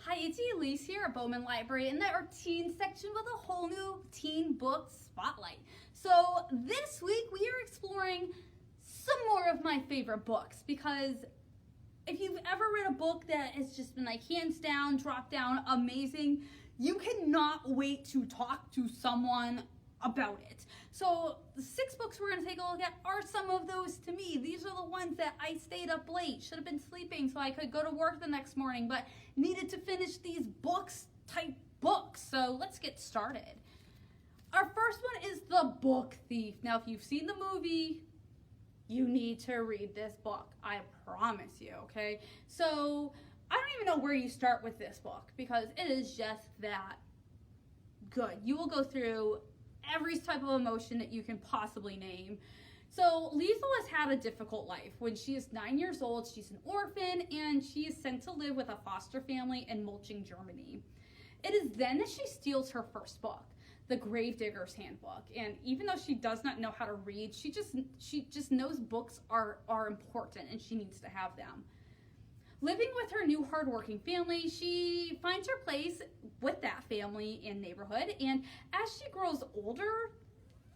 Hi, it's Elyse here at Bowman Library in our teen section with a whole new teen book spotlight. So this week we are exploring some more of my favorite books, because if you've ever read a book that has just been like hands down, drop down, amazing, you cannot wait to talk to someone about it. So the 6 books we're going to take a look at are some of those to me. These are the ones that I stayed up late, should have been sleeping so I could go to work the next morning, but needed to finish these type books. So let's get started. Our first one is The Book Thief. Now, if you've seen the movie, you need to read this book. I promise you, okay? So I don't even know where you start with this book because it is just that good. You will go through every type of emotion that you can possibly name. So Liesl has had a difficult life. When she is 9 years old, she's an orphan and she is sent to live with a foster family in Mulching, Germany. It is then that she steals her first book, The Gravedigger's Handbook. And even though she does not know how to read, she just knows books are important and she needs to have them. Living with her new hardworking family, she finds her place with that family and neighborhood. And as she grows older,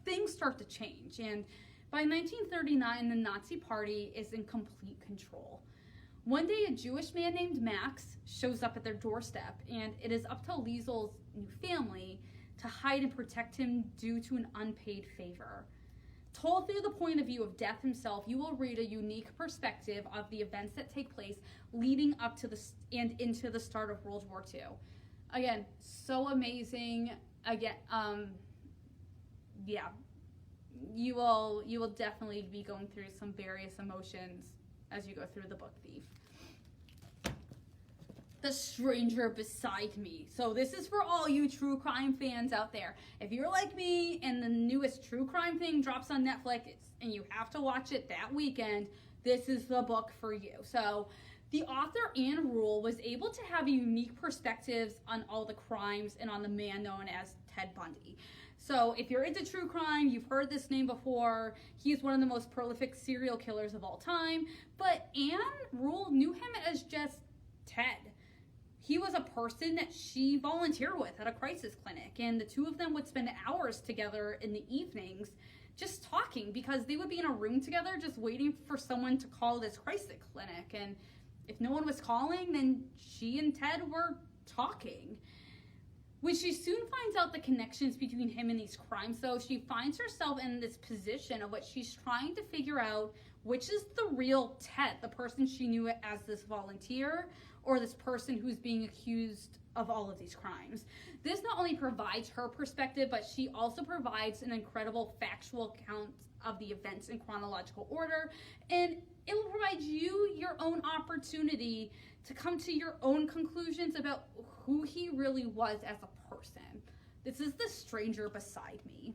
things start to change. And by 1939, the Nazi Party is in complete control. One day, a Jewish man named Max shows up at their doorstep, and it is up to Liesel's new family to hide and protect him due to an unpaid favor. Told through the point of view of Death himself, you will read a unique perspective of the events that take place leading up to and into the start of World War II. Again, so amazing. Again, yeah, you will definitely be going through some various emotions as you go through The Book Thief. The Stranger Beside Me. So this is for all you true crime fans out there. If you're like me and the newest true crime thing drops on Netflix and you have to watch it that weekend, this is the book for you. So the author, Anne Rule, was able to have a unique perspectives on all the crimes and on the man known as Ted Bundy. So if you're into true crime, you've heard this name before. He's one of the most prolific serial killers of all time. But Anne Rule knew him as just Ted. He was a person that she volunteered with at a crisis clinic, and the two of them would spend hours together in the evenings just talking, because they would be in a room together just waiting for someone to call this crisis clinic. And if no one was calling, then she and Ted were talking. When she soon finds out the connections between him and these crimes, though, she finds herself in this position of what she's trying to figure out, which is the real Ted, the person she knew as this volunteer, or this person who's being accused of all of these crimes. This not only provides her perspective, but she also provides an incredible factual account of the events in chronological order, and it will provide you your own opportunity to come to your own conclusions about who he really was as a person. This is The Stranger Beside Me.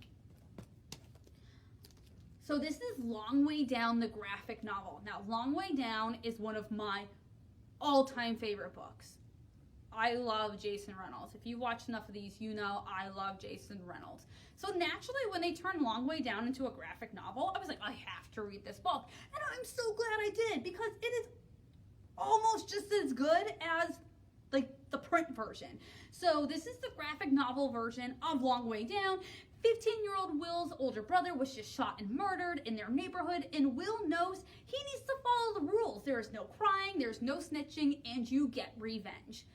So this is Long Way Down, the graphic novel. Now, Long Way Down is one of my all-time favorite books. I love Jason Reynolds. If you watch enough of these, you know I love Jason Reynolds. So naturally, when they turned Long Way Down into a graphic novel, I was like, I have to read this book. And I'm so glad I did, because it is almost just as good as like the print version. So this is the graphic novel version of Long Way Down. 15-year-old Will's older brother was just shot and murdered in their neighborhood, and Will knows he needs to follow the rules. There is no crying, there's no snitching, and you get revenge.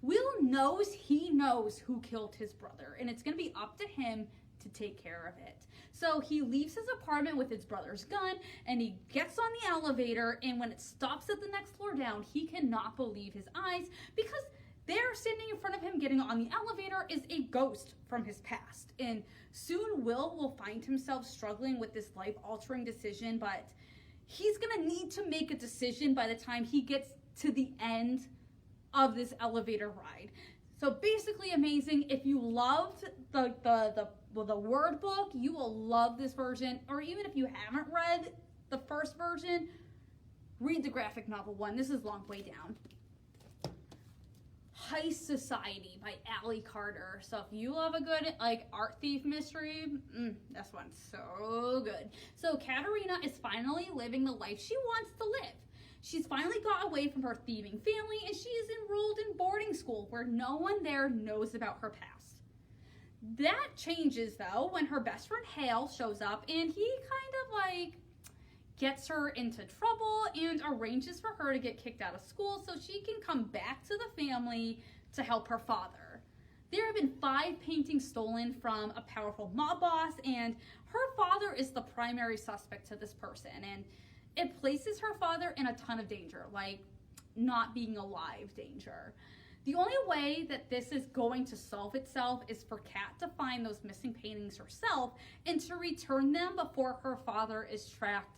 Will knows he knows who killed his brother, and it's going to be up to him to take care of it. So he leaves his apartment with his brother's gun, and he gets on the elevator, and when it stops at the next floor down, he cannot believe his eyes, because there, standing in front of him getting on the elevator, is a ghost from his past. And soon will find himself struggling with this life-altering decision, but he's going to need to make a decision by the time he gets to the end of this elevator ride. So basically amazing. If you loved the word book, you will love this version. Or even if you haven't read the first version, read the graphic novel one. This is Long Way Down. Heist Society by Allie Carter. So if you love a good art thief mystery, this one's so good. So Katerina is finally living the life she wants to live. She's finally got away from her thieving family, and she is enrolled in boarding school school where no one there knows about her past. That changes though when her best friend Hale shows up, and he kind of like gets her into trouble and arranges for her to get kicked out of school so she can come back to the family to help her father. There have been 5 paintings stolen from a powerful mob boss, and her father is the primary suspect to this person, and it places her father in a ton of danger, like not being alive danger. The only way that this is going to solve itself is for Kat to find those missing paintings herself and to return them before her father is tracked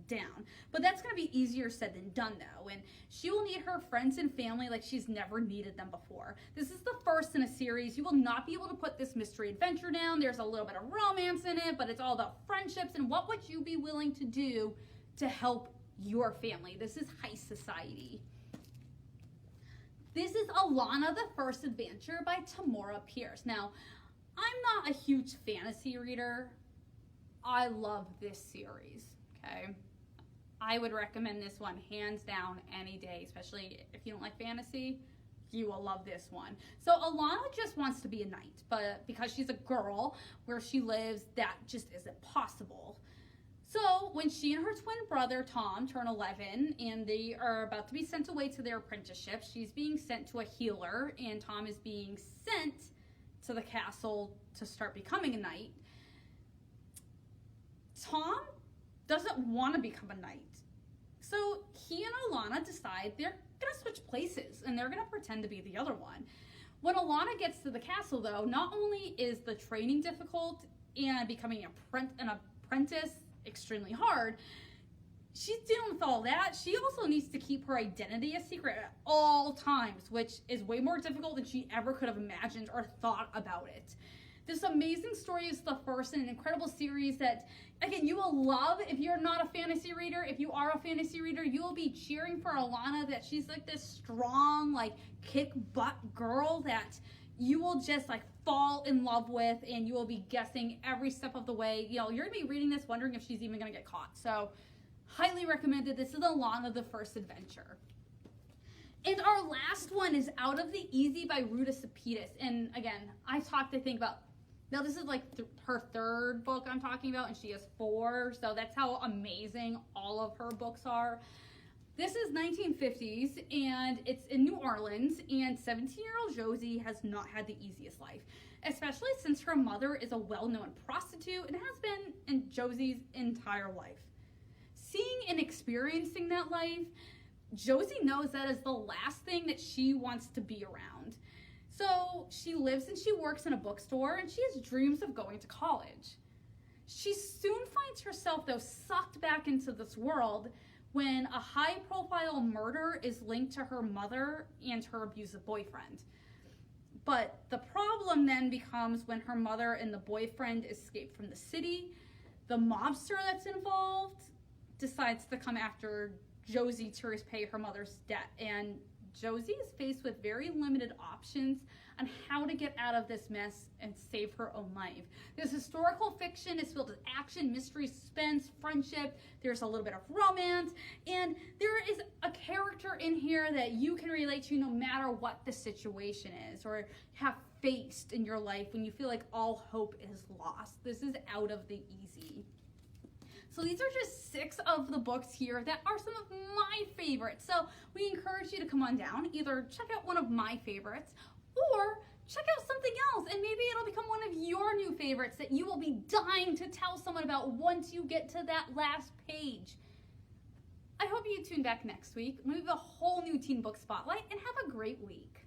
down. But that's going to be easier said than done though, and she will need her friends and family like she's never needed them before. This is the first in a series. You will not be able to put this mystery adventure down. There's a little bit of romance in it, but it's all about friendships and what would you be willing to do to help your family. This is Heist Society. This is Alana, the First Adventure by Tamora Pierce. Now, I'm not a huge fantasy reader. I love this series, okay? I would recommend this one hands down any day, especially if you don't like fantasy, you will love this one. So Alana just wants to be a knight, but because she's a girl, where she lives, that just isn't possible. So when she and her twin brother Tom turn 11 and they are about to be sent away to their apprenticeship, she's being sent to a healer and Tom is being sent to the castle to start becoming a knight. Tom doesn't want to become a knight. So he and Alana decide they're going to switch places and they're going to pretend to be the other one. When Alana gets to the castle though, not only is the training difficult and becoming an apprentice extremely hard, she's dealing with all that. She also needs to keep her identity a secret at all times, which is way more difficult than she ever could have imagined or thought about it. This amazing story is the first in an incredible series that, again, you will love if you're not a fantasy reader. If you are a fantasy reader, you will be cheering for Alana, that she's like this strong, like kick butt girl that you will just like fall in love with, and you will be guessing every step of the way. You know, you're gonna be reading this wondering if she's even gonna get caught. So highly recommended. This is Alana, the First Adventure. And our last one is Out of the Easy by Ruta Sepetys. And again, I think about, now this is like her 3rd book I'm talking about, and she has 4. So that's how amazing all of her books are. This is 1950s, and it's in New Orleans, and 17-year-old Josie has not had the easiest life, especially since her mother is a well-known prostitute and has been in Josie's entire life. Seeing and experiencing that life, Josie knows that is the last thing that she wants to be around. So she lives and she works in a bookstore, and she has dreams of going to college. She soon finds herself, though, sucked back into this world when a high-profile murder is linked to her mother and her abusive boyfriend. But the problem then becomes when her mother and the boyfriend escape from the city, the mobster that's involved decides to come after Josie to repay her mother's debt, and Josie is faced with very limited options on how to get out of this mess and save her own life. This historical fiction is filled with action, mystery, suspense, friendship. There's a little bit of romance, and there is a character in here that you can relate to no matter what the situation is or have faced in your life when you feel like all hope is lost. This is Out of the Easy. So these are just 6 of the books here that are some of my favorites. So we encourage you to come on down, either check out one of my favorites or check out something else, and maybe it'll become one of your new favorites that you will be dying to tell someone about once you get to that last page. I hope you tune back next week when we have a whole new teen book spotlight, and have a great week.